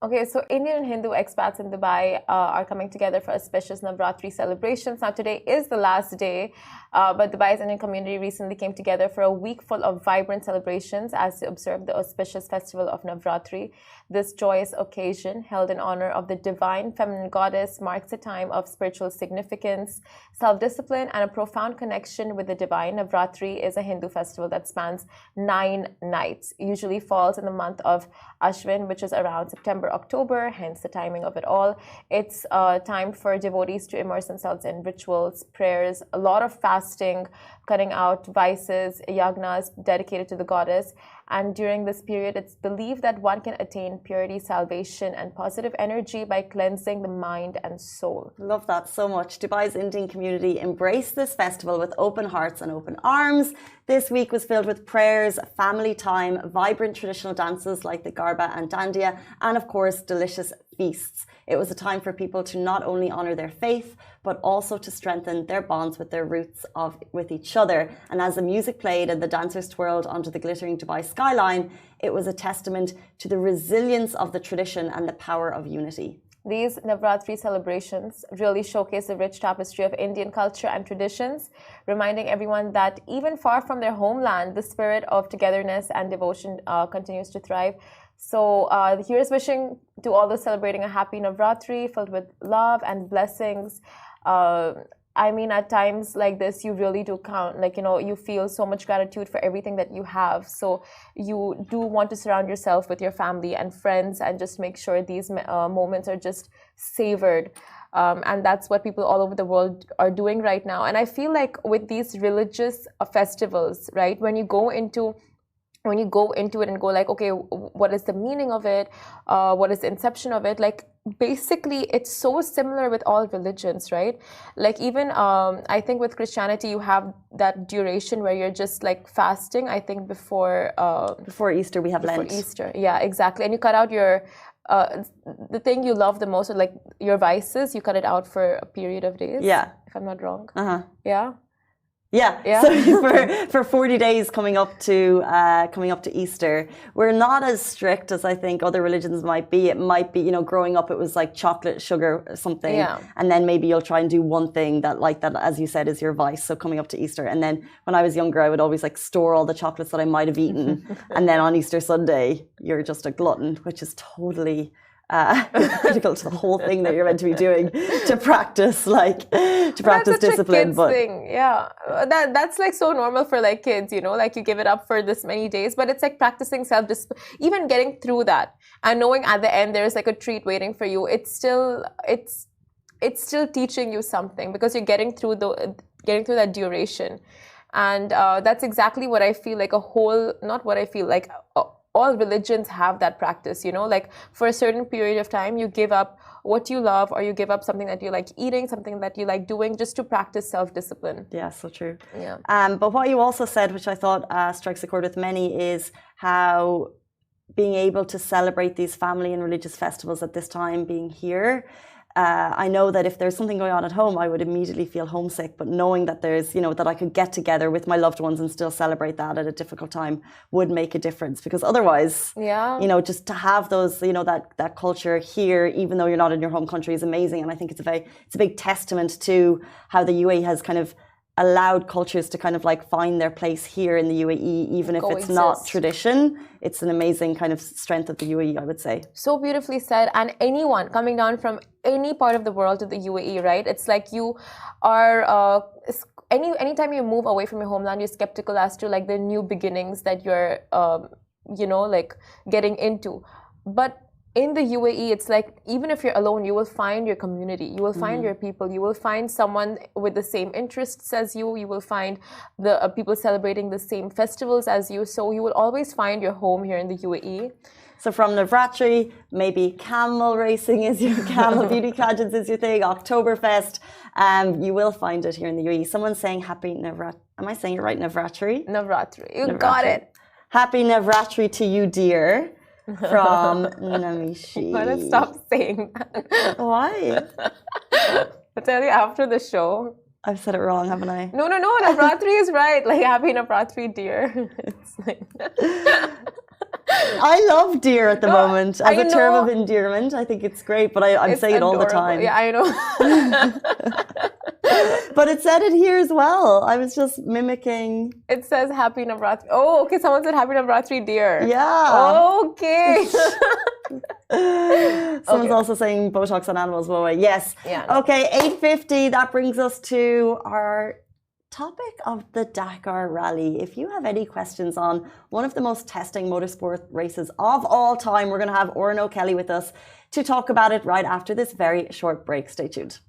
Okay, so Indian and Hindu expats in Dubai are coming together for auspicious Navratri celebrations. Now, today is the last day, but Dubai's Indian community recently came together for a week full of vibrant celebrations as they observed the auspicious festival of Navratri. This joyous occasion, held in honor of the divine feminine goddess, marks a time of spiritual significance, self-discipline, and a profound connection with the divine. Navratri is a Hindu festival that spans 9 nights, usually falls in the month of Ashwin, which is around September, October, hence the timing of it all. It's time for devotees to immerse themselves in rituals, prayers, a lot of fasting, cutting out vices, yagnas dedicated to the goddess. And during this period, it's believed that one can attain purity, salvation, and positive energy by cleansing the mind and soul. Love that so much. Dubai's Indian community embraced this festival with open hearts and open arms. This week was filled with prayers, family time, vibrant traditional dances like the Garba and Dandiya, and of course, delicious feasts. It was a time for people to not only honor their faith, but also to strengthen their bonds with their roots with each other. And as the music played and the dancers twirled onto the glittering Dubai skyline, it was a testament to the resilience of the tradition and the power of unity. These Navratri celebrations really showcase the rich tapestry of Indian culture and traditions, reminding everyone that even far from their homeland, the spirit of togetherness and devotion continues to thrive. So here's wishing to all those celebrating a happy Navratri filled with love and blessings. I mean, at times like this, you really do count, like, you know, you feel so much gratitude for everything that you have. So you do want to surround yourself with your family and friends and just make sure these moments are just savored. And that's what people all over the world are doing right now. And I feel like with these religious festivals, right, when you go into it and go like, okay, what is the meaning of it? What is the inception of it? Like, basically, it's so similar with all religions, right? Like, even I think with Christianity, you have that duration where you're just like fasting. I think before Easter, we have Lent. Before Easter, yeah, exactly. And you cut out your the thing you love the most, or like your vices, you cut it out for a period of days. Yeah, if I'm not wrong. Yeah. Yeah. So for 40 days coming up to Easter, we're not as strict as I think other religions might be. It might be, you know, growing up it was like chocolate, sugar, something, and then maybe you'll try and do one thing that, like that, as you said, is your vice. So coming up to Easter, and then when I was younger, I would always like store all the chocolates that I might have eaten, and then on Easter Sunday, you're just a glutton, which is totally critical to the whole thing that you're meant to be doing to practice discipline. But thing. Yeah, that's like so normal for like kids, you know, like you give it up for this many days, but it's like practicing self-discipline, even getting through that and knowing at the end there's like a treat waiting for you. It's still teaching you something because you're getting through that duration. And that's exactly what I feel like all religions have that practice, you know, like for a certain period of time, you give up what you love, or you give up something that you like eating, something that you like doing, just to practice self-discipline. Yeah, so true. Yeah. But what you also said, which I thought strikes a chord with many, is how being able to celebrate these family and religious festivals at this time, being here, I know that if there's something going on at home, I would immediately feel homesick, but knowing that there's, you know, that I could get together with my loved ones and still celebrate that at a difficult time would make a difference, because otherwise, you know, just to have those, you know, that culture here, even though you're not in your home country, is amazing. And I think it's a big testament to how the UAE has kind of allowed cultures to kind of like find their place here in the UAE, even if it's not tradition. It's an amazing kind of strength of the UAE, I would say. So beautifully said. And anyone coming down from any part of the world to the UAE, right? It's like you are, anytime you move away from your homeland, you're skeptical as to like the new beginnings that you're, you know, like getting into. But in the UAE, it's like, even if you're alone, you will find your community, you will find your people, you will find someone with the same interests as you, you will find the people celebrating the same festivals as you. So you will always find your home here in the UAE. So from Navratri, maybe camel racing is your camel beauty pageants is your thing, Oktoberfest, you will find it here in the UAE. Someone's saying happy Navratri. Am I saying it right? Navratri? Navratri. You got it. Happy Navratri to you, dear. From Namishi. Why don't stop saying that? Why? I'll tell you after the show. I've said it wrong, haven't I? No. Navratri is right. Like, happy Navratri, dear. It's like I love deer at the moment as a term of endearment. I think it's great, but I'm saying it all the time. Yeah, I know. But it said it here as well. I was just mimicking. It says Happy Navratri. Oh, okay. Someone said Happy Navratri, dear. Yeah. Okay. Someone's also saying Botox on animals. Well, yes. Yeah. No. Okay, 8:50. That brings us to our topic of the Dakar Rally. If you have any questions on one of the most testing motorsport races of all time, we're going to have Oren O'Kelly with us to talk about it right after this very short break. Stay tuned.